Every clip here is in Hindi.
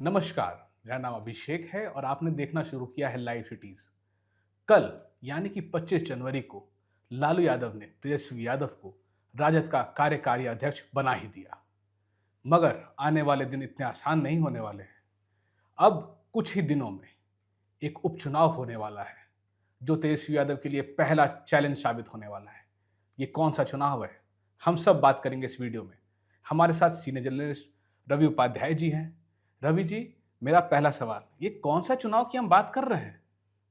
नमस्कार। मेरा नाम अभिषेक है और आपने देखना शुरू किया है लाइव सिटीज। कल यानी कि 25 जनवरी को लालू यादव ने तेजस्वी यादव को राजद का कार्यकारी अध्यक्ष बना ही दिया। मगर आने वाले दिन इतने आसान नहीं होने वाले हैं। अब कुछ ही दिनों में एक उपचुनाव होने वाला है जो तेजस्वी यादव के लिए पहला चैलेंज साबित होने वाला है। ये कौन सा चुनाव है, हम सब बात करेंगे इस वीडियो में। हमारे साथ सीनियर जर्नलिस्ट रवि उपाध्याय जी हैं। रवि जी, मेरा पहला सवाल, ये कौन सा चुनाव की हम बात कर रहे हैं?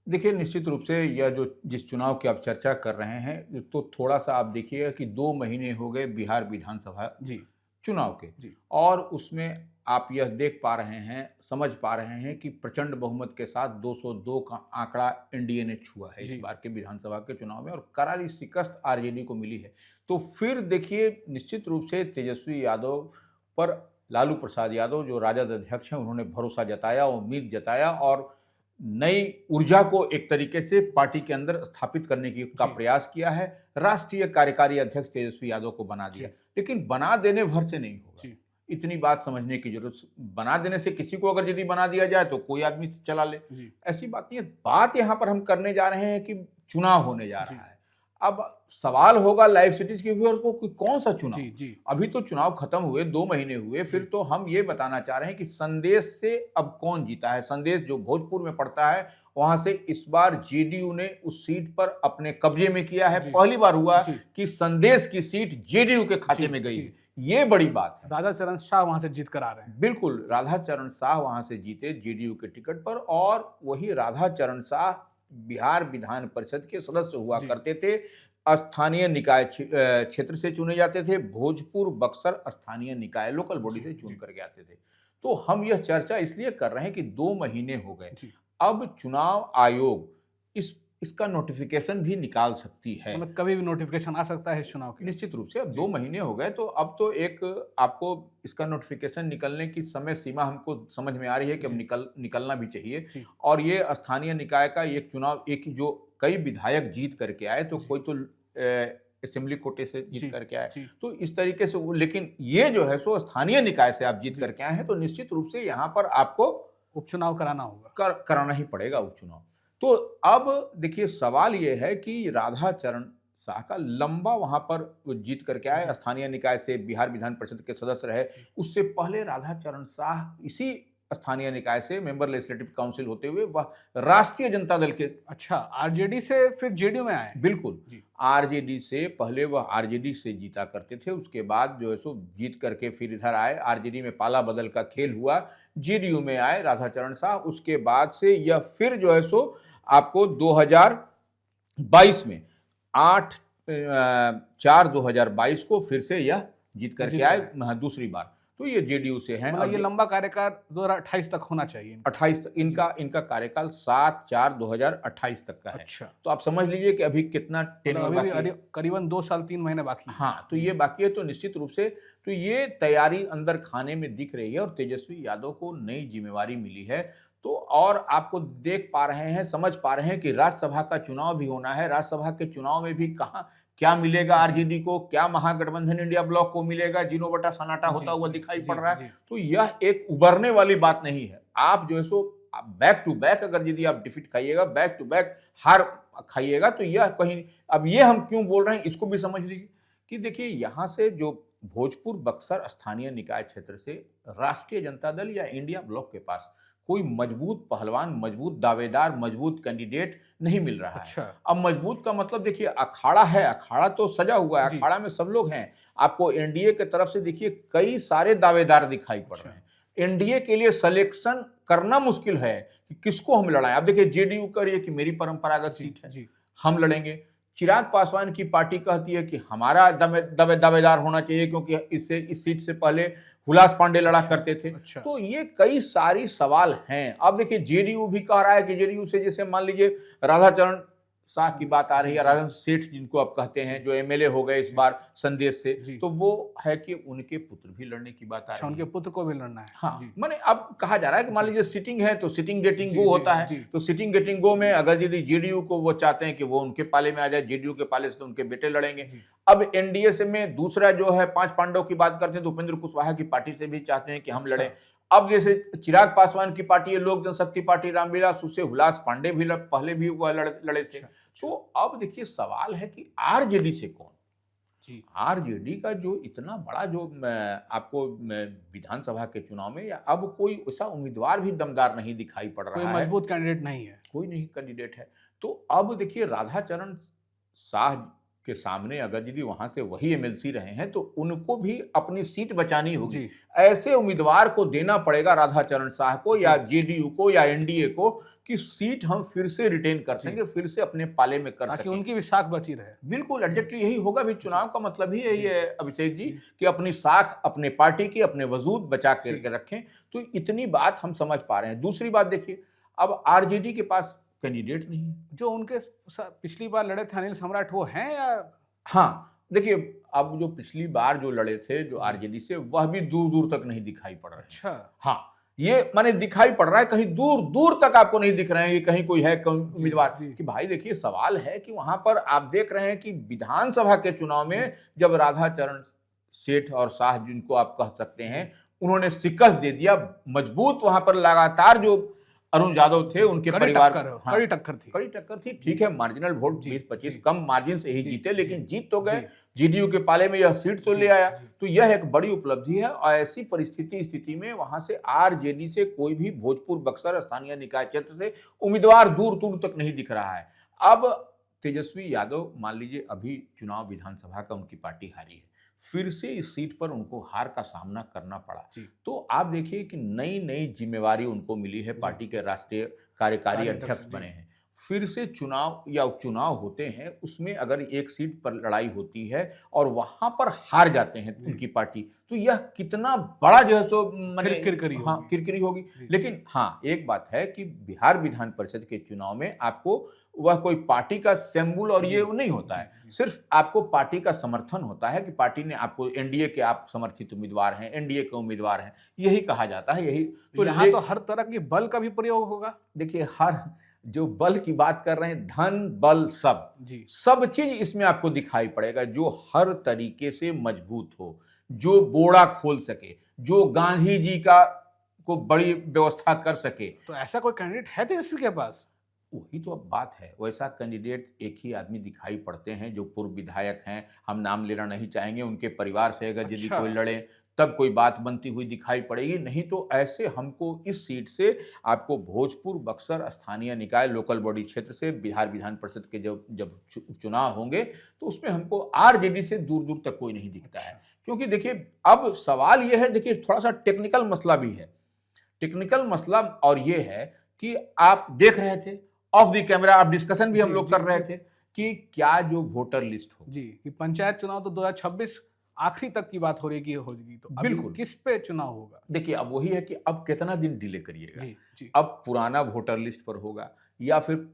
देखिए, निश्चित रूप से यह जो जिस चुनाव की आप चर्चा कर रहे हैं, तो थोड़ा-सा आप देखिएगा कि 2 महीने हो गए बिहार विधानसभा जी। चुनाव के। जी। और उसमें आप यह देख पा रहे हैं, समझ पा रहे हैं कि प्रचंड बहुमत के साथ 202 का आंकड़ा एनडीए ने छुआ है इस जी। बार के विधानसभा के चुनाव में और करारी शिकस्त आरजेडी को मिली है। तो फिर देखिए, निश्चित रूप से तेजस्वी यादव पर लालू प्रसाद यादव जो राजद अध्यक्ष हैं, उन्होंने भरोसा जताया, उम्मीद जताया और नई ऊर्जा को एक तरीके से पार्टी के अंदर स्थापित करने का जी। प्रयास किया है। राष्ट्रीय कार्यकारी अध्यक्ष तेजस्वी यादव को बना दिया, जी। लेकिन बना देने भर से नहीं होगा। जी। इतनी बात समझने की जरूरत, बना देने से किसी को अगर यदि बना दिया जाए तो कोई आदमी चला ले, जी। ऐसी बात नहीं है। बात यहाँ पर हम करने जा रहे हैं कि चुनाव होने जा जी। रहा है। अब सवाल होगा लाइव सिटीज के व्यूअर्स को कि कौन सा चुनाव। जी। जी। अभी तो चुनाव खत्म हुए, 2 महीने हुए, फिर जी। तो हम ये बताना चाह रहे हैं कि संदेश से अब कौन जीता है। संदेश जो भोजपुर में पड़ता है, वहां से इस बार जेडीयू ने उस सीट पर अपने कब्जे में किया है। जी। पहली बार हुआ जी। कि संदेश की सीट जेडीयू के खाते जी। में गई जी। है। ये बड़ी बात है। राधा चरण शाह वहां से जीत कर आ रहे हैं। बिल्कुल, राधा चरण शाह वहां से जीते जेडीयू के टिकट पर और वही राधा चरण शाह बिहार विधान परिषद के सदस्य हुआ जी। करते थे। स्थानीय निकाय क्षेत्र से चुने जाते थे। भोजपुर बक्सर स्थानीय निकाय लोकल बॉडी जी। से चुन जी। करके आते थे। तो हम यह चर्चा इसलिए कर रहे हैं कि 2 महीने हो गए। जी। अब चुनाव आयोग इसका नोटिफिकेशन भी निकाल सकती है। मतलब कभी भी नोटिफिकेशन आ सकता है इस चुनाव के। निश्चित रूप से अब जी। 2 महीने हो गए, तो अब तो एक आपको इसका नोटिफिकेशन निकलने की समय सीमा हमको समझ में आ रही है कि अब जी। निकलना भी चाहिए। जी। और ये स्थानीय निकाय का एक चुनाव, एक जो कई विधायक जीत करके आए, तो जी। कोई तो असेंबली कोटे से जीत जी। करके आए, जी। तो इस तरीके से लेकिन ये जो है सो स्थानीय निकाय से आप जीत जी। करके आए हैं, तो निश्चित रूप से यहाँ पर आपको उपचुनाव कराना होगा। कराना ही पड़ेगा उपचुनाव। तो अब देखिए, सवाल ये है कि राधा चरण शाह का लंबा वहां पर वो जीत करके आए, जी। स्थानीय निकाय से बिहार विधान परिषद के सदस्य रहे। जी। उससे पहले राधा चरण शाह इसी स्थानीय निकाय से मेंबर लेजिस्लेटिव काउंसिल होते हुए वह राष्ट्रीय जनता दल के, अच्छा, आरजेडी से फिर जेडीयू में आए। बिल्कुल, जी। आरजेडी से पहले वह आरजेडी से जीता करते थे। उसके बाद जो है सो जीत करके फिर इधर आए। आरजेडी में पाला बदल का खेल हुआ, जेडीयू में आए राधा चरण शाह। उसके बाद से यह फिर जो है सो आपको 2022 में 8/4/2022 को फिर से यह जीत करके जीत आए, गए। दूसरी बार। तो ये जेडीयू से हैं। मतलब और ये लंबा कार्यकाल 2028 तक होना चाहिए इनका। 28 तक इनका कार्यकाल 7/4/2028 तक का है। अच्छा, तो आप समझ लीजिए कि अभी कितना मतलब टेन्योर अभी भी बाकी है। करीबन 2 साल 3 महीने बाकी है। हाँ, तो ये बाकी है, तो निश्चित रूप से तो ये तैयारी अंदर खाने में दिख रही है और तेजस्वी यादव को नई जिम्मेवारी मिली है। तो और आपको देख पा रहे हैं, समझ पा रहे हैं कि राज्यसभा का चुनाव भी होना है। राज्यसभा के चुनाव में भी कहाँ क्या मिलेगा आरजेडी को, क्या महागठबंधन इंडिया ब्लॉक को मिलेगा, जीरो बटा सन्नाटा होता हुआ दिखाई पड़ रहा है। तो यह एक उभरने वाली बात नहीं है। आप जो है सो बैक टू बैक अगर यदि आप डिफीट खाइएगा, बैक टू बैक हार खाइएगा, तो यह कहीं, अब ये हम क्यों बोल रहे हैं इसको भी समझ लीजिए कि देखिए, यहाँ से जो भोजपुर बक्सर स्थानीय निकाय क्षेत्र से राष्ट्रीय जनता दल या इंडिया ब्लॉक के पास कोई मजबूत पहलवान, मजबूत दावेदार, मजबूत कैंडिडेट नहीं मिल रहा है। अच्छा। अब मजबूत का मतलब देखिए, अखाड़ा है, अखाड़ा तो सजा हुआ है, जी। अखाड़ा में सब लोग हैं। आपको एनडीए की तरफ से देखिए कई सारे दावेदार दिखाई पड़ रहे हैं। एनडीए के लिए सिलेक्शन करना मुश्किल है कि किसको हम लड़ाएं। अब देखिए, जेडीयू कर रही है कि मेरी परंपरागत सीट है, जी। हम लड़ेंगे। चिराग पासवान की पार्टी कहती है कि हमारा दावेदार होना चाहिए, क्योंकि इससे इस सीट से पहले हुलास पांडे लड़ा करते थे। अच्छा। तो ये कई सारी सवाल हैं। अब देखिए, जेडीयू भी कह रहा है कि जेडीयू से जैसे मान लीजिए राधाचरण शाह की बात आ रही है, राजन सेठ जिनको आप कहते हैं, जो एमएलए हो गए इस बार संदेश से, तो वो है कि उनके पुत्र भी लड़ने की बात आ अच्छा, रही है। उनके पुत्र को भी लड़ना है। हाँ, जी। माने अब कहा जा रहा है कि मान लीजिए सिटिंग है तो सिटिंग गेटिंग जी। गो जी। होता है। जी। तो सिटिंग गेटिंग गो में अगर यदि जेडीयू को वो चाहते हैं कि वो उनके पाले में आ जाए, जेडीयू के पाले से तो उनके बेटे लड़ेंगे। जी। अब एनडीए से में दूसरा जो है 5 पांडव की बात करते हैं तो उपेंद्र कुशवाहा की पार्टी से भी चाहते हैं कि हम लड़ें। अब जैसे चिराग पासवान की पार्टी है लोक जनशक्ति पार्टी रामविलास, उससे हुलास पांडे भी पहले भी वह लड़े थे। तो अब देखिए सवाल है कि आरजेडी से कौन, जी आरजेडी का जो इतना बड़ा जो आपको विधानसभा के चुनाव में या अब कोई ऐसा उम्मीदवार भी दमदार नहीं दिखाई पड़ कोई रहा है, मजबूत कैंडिडेट नहीं है। कोई नहीं कैंडिडेट है। तो अब देखिए राधाचरण शाह के सामने अगर यदि वहां से वही एमएलसी रहे हैं तो उनको भी अपनी सीट बचानी होगी। जी ऐसे उम्मीदवार को देना पड़ेगा राधाचरण शाह को या जेडीयू को या एनडीए को कि सीट हम फिर से रिटेन कर जी। सकें, फिर से अपने पाले में कर ताकि सकें। उनकी भी साख बची रहे। बिल्कुल एग्जैक्टली यही होगा भी, चुनाव का मतलब ही यही जी। है अभिषेक जी जी। कि अपनी साख अपने पार्टी की अपने वजूद बचा जी। करके रखें। तो इतनी बात हम समझ पा रहे हैं। दूसरी बात देखिए, अब आरजेडी के पास कैंडिडेट नहीं है। जो उनके पिछली बार लड़े थे अनिल सम्राट, वो हैं या? हाँ, देखिए अब जो पिछली बार जो लड़े थे जो आरजेडी से, वह भी दूर दूर तक नहीं दिखाई पड़ रहे हैं। अच्छा। हाँ, ये माने दिखाई पड़ रहा है, कहीं दूर दूर तक आपको नहीं दिख रहे हैं, ये कहीं कोई है उम्मीदवार जी। कि भाई देखिए सवाल है कि वहां पर आप देख रहे हैं कि विधानसभा के चुनाव में जब राधाचरण सेठ और शाह जिनको आप कह सकते हैं, उन्होंने शिकस्त दे दिया, मजबूत वहां पर लगातार जो अरुण यादव थे उनके परिवार हाँ, कड़ी टक्कर थी। कड़ी टक्कर थी। ठीक है, मार्जिनल वोट जी, 20-25 जी। कम मार्जिन से ही जी, जीते, लेकिन जी, जीत तो गए। जी। जेडीयू के पाले में यह सीट तो जी, ले आया। जी। तो यह एक बड़ी उपलब्धि है और ऐसी स्थिति में वहां से आरजेडी से कोई भी भोजपुर बक्सर स्थानीय निकाय क्षेत्र से उम्मीदवार दूर दूर तक नहीं दिख रहा है। अब तेजस्वी यादव मान लीजिए अभी चुनाव विधानसभा का उनकी पार्टी हारी है, फिर से इस सीट पर उनको हार का सामना करना पड़ा। जी। तो आप देखिए कि नई नई जिम्मेवारी उनको मिली है, पार्टी के राष्ट्रीय कार्यकारी अध्यक्ष बने हैं, फिर से चुनाव या उपचुनाव होते हैं, उसमें अगर एक सीट पर लड़ाई होती है और वहां पर हार जाते हैं उनकी पार्टी, तो यह कितना बड़ा जो है सो माने किरकिरी हाँ होगी। किरकिरी होगी। जी। लेकिन हाँ एक बात है कि बिहार विधान परिषद के चुनाव में आपको वह कोई पार्टी का सिंबल और ये नहीं होता है, सिर्फ आपको पार्टी का समर्थन होता है कि पार्टी ने आपको एनडीए के आप समर्थित उम्मीदवार हैं, एनडीए के उम्मीदवार हैं, यही कहा जाता है। यही तो यहाँ तो हर तरह की बल का भी प्रयोग होगा। देखिए हर जो बल की बात कर रहे हैं, धन बल सब चीज इसमें आपको दिखाई पड़ेगा, जो हर तरीके से मजबूत हो, जो बोड़ा खोल सके, जो गांधी जी का को बड़ी व्यवस्था कर सके। तो ऐसा कोई कैंडिडेट है तेजस्वी के पास? वही तो अब बात है, वैसा कैंडिडेट एक ही आदमी दिखाई पड़ते हैं जो पूर्व विधायक हैं, हम नाम लेना नहीं चाहेंगे, उनके परिवार से अगर यदि अच्छा। कोई लड़े तब कोई बात बनती हुई दिखाई पड़ेगी, नहीं तो ऐसे हमको इस सीट से आपको भोजपुर बक्सर स्थानीय निकाय लोकल बॉडी क्षेत्र से बिहार विधान परिषद के जब जब चुनाव होंगे तो उसमें हमको आरजेडी से दूर दूर तक कोई नहीं दिखता है। क्योंकि देखिए अब सवाल यह है, देखिए थोड़ा सा टेक्निकल मसला भी है। टेक्निकल मसला और ये है कि आप देख रहे थे ऑफ द कैमरा, आप डिस्कशन भी हम लोग कर रहे थे कि क्या जो वोटर लिस्ट हो जी, कि पंचायत चुनाव तो 2026 आखिरी तक की बात हो रही है कि होगी, तो अभी बिल्कुल। किस पे चुनाव होगा? देखिए अब वही है कि अब कितना दिन डिले करिएगा। जी, जी। अब पुराना वोटर लिस्ट पर होगा या फिर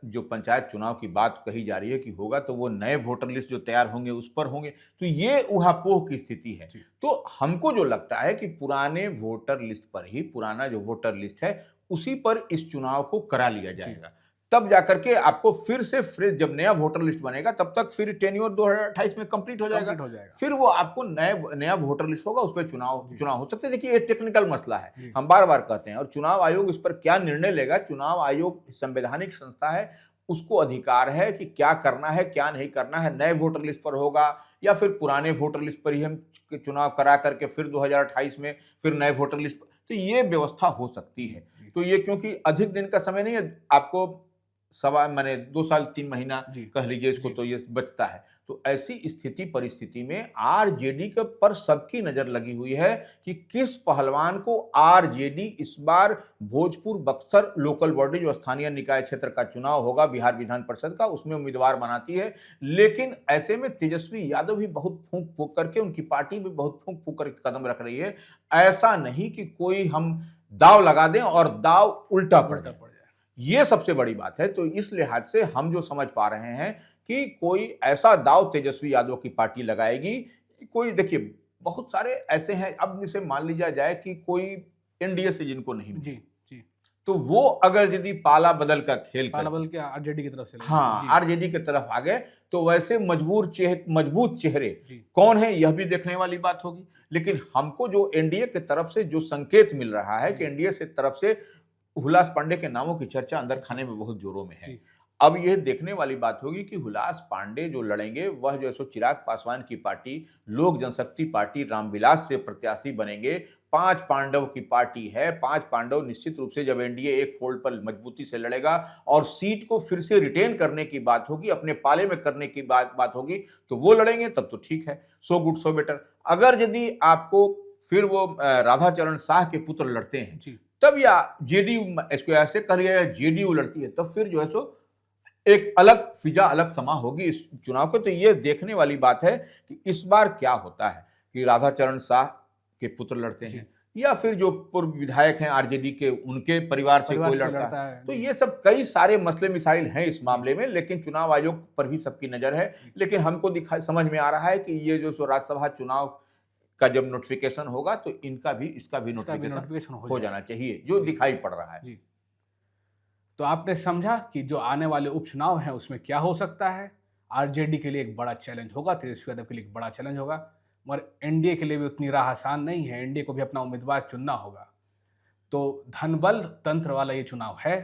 जो पंचायत चुनाव की बात कही जा रही है कि होगा तो वो नए वोटर लिस्ट जो तैयार होंगे उस पर होंगे, तो ये ऊहापोह की स्थिति है। तो हमको जो लगता है कि पुराने वोटर लिस्ट पर ही, पुराना जो वोटर लिस्ट है उसी पर इस चुनाव को करा लिया जाएगा, तब जाकर के आपको फिर से फ्रेश जब नया वोटर लिस्ट बनेगा तब तक फिर टेन्योर 2028 में कंप्लीट हो जाएगा। फिर वो आपको नया वोटर लिस्ट होगा, उस पर चुनाव हो सकते हैं। देखिए ये टेक्निकल मसला है, हम बार बार कहते हैं, और चुनाव आयोग इस पर क्या निर्णय लेगा, चुनाव आयोग संवैधानिक संस्था है, उसको अधिकार है कि क्या करना है क्या नहीं करना है, नए वोटर लिस्ट पर होगा या फिर पुराने वोटर लिस्ट पर ही हम चुनाव करा करके फिर 2028 में फिर नए वोटर लिस्ट, तो ये व्यवस्था हो सकती है। तो ये क्योंकि अधिक दिन का समय नहीं है, आपको माने 2 साल 3 महीना कह लीजिए इसको, तो ये बचता है। तो ऐसी परिस्थिति में आरजेडी के पर सबकी नजर लगी हुई है कि किस पहलवान को आरजेडी इस बार भोजपुर बक्सर लोकल बॉडी जो स्थानीय निकाय क्षेत्र का चुनाव होगा बिहार विधान परिषद का, उसमें उम्मीदवार बनाती है। लेकिन ऐसे में तेजस्वी यादव भी बहुत फूंक फूंक करके, उनकी पार्टी भी बहुत फूंक फूंक करके कदम रख रही है। ऐसा नहीं कि कोई हम दाव लगा दें और दाव उल्टा पड़ जाए, ये सबसे बड़ी बात है। तो इस लिहाज से हम जो समझ पा रहे हैं कि कोई ऐसा दाव तेजस्वी यादव की पार्टी लगाएगी, कोई देखिए बहुत सारे ऐसे हैं, अब जैसे मान लिया जाए कि कोई एनडीए से जिनको नहीं मिली, तो वो अगर यदि पाला बदल का खेल पाला कर बदल के आरजेडी की तरफ से हाँ जी आरजेडी की तरफ आ गए तो वैसे मजबूत चेहरे जी कौन है यह भी देखने वाली बात होगी। लेकिन हमको जो एनडीए की तरफ से जो संकेत मिल रहा है कि एनडीए से तरफ से हुलास पांडे के नामों की चर्चा अंदर खाने में बहुत जोरों में है। जी अब यह देखने वाली बात होगी कि हुलास पांडे जो लड़ेंगे वह जो है सो चिराग पासवान की पार्टी लोक जनशक्ति पार्टी रामविलास से प्रत्याशी बनेंगे। 5 पांडव की पार्टी है, 5 पांडव निश्चित रूप से जब एनडीए एक फोल्ड पर मजबूती से लड़ेगा और सीट को फिर से रिटेन करने की बात होगी, अपने पाले में करने की बात होगी तो वो लड़ेंगे तब तो ठीक है, सो गुड सो बेटर। अगर यदि आपको फिर वो राधाचरण शाह के पुत्र लड़ते हैं जी तब या जेडीयू इसको ऐसे करिए जेडीयू लड़ती है तब फिर जो है सो एक अलग फिजा अलग समा होगी इस चुनाव को। तो ये देखने वाली बात है कि इस बार क्या होता है कि राधाचरण शाह के पुत्र लड़ते हैं या फिर जो पूर्व विधायक हैं आरजेडी के उनके परिवार से कोई लड़ता है। तो ये सब कई सारे मसले मिसाइल हैं इस मामले में, लेकिन चुनाव आयोग पर भी सबकी नजर है। लेकिन हमको समझ में आ रहा है कि ये जो राज्यसभा चुनाव का जब नोटिफिकेशन होगा तो इसका भी नोटिफिकेशन हो जाना चाहिए जो दिखाई पड़ रहा है। जी तो आपने समझा कि जो आने वाले उपचुनाव हैं उसमें क्या हो सकता है। आरजेडी के लिए एक बड़ा चैलेंज होगा, तेजस्वी यादव के लिए एक बड़ा चैलेंज होगा, मगर एनडीए के लिए भी उतनी राह आसान नहीं है। एनडीए को भी अपना उम्मीदवार चुनना होगा। तो धनबल तंत्र वाला ये चुनाव है,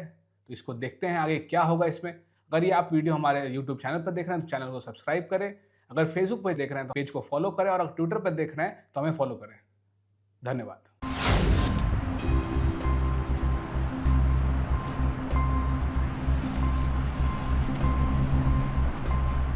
तो इसको देखते हैं आगे क्या होगा इसमें। अगर ये आप वीडियो हमारे यूट्यूब चैनल पर देख रहे हैं तो चैनल को सब्सक्राइब करें, अगर फेसबुक पर देख रहे हैं तो पेज को फॉलो करें, और अगर ट्विटर पर देख रहे हैं तो हमें फॉलो करें। धन्यवाद।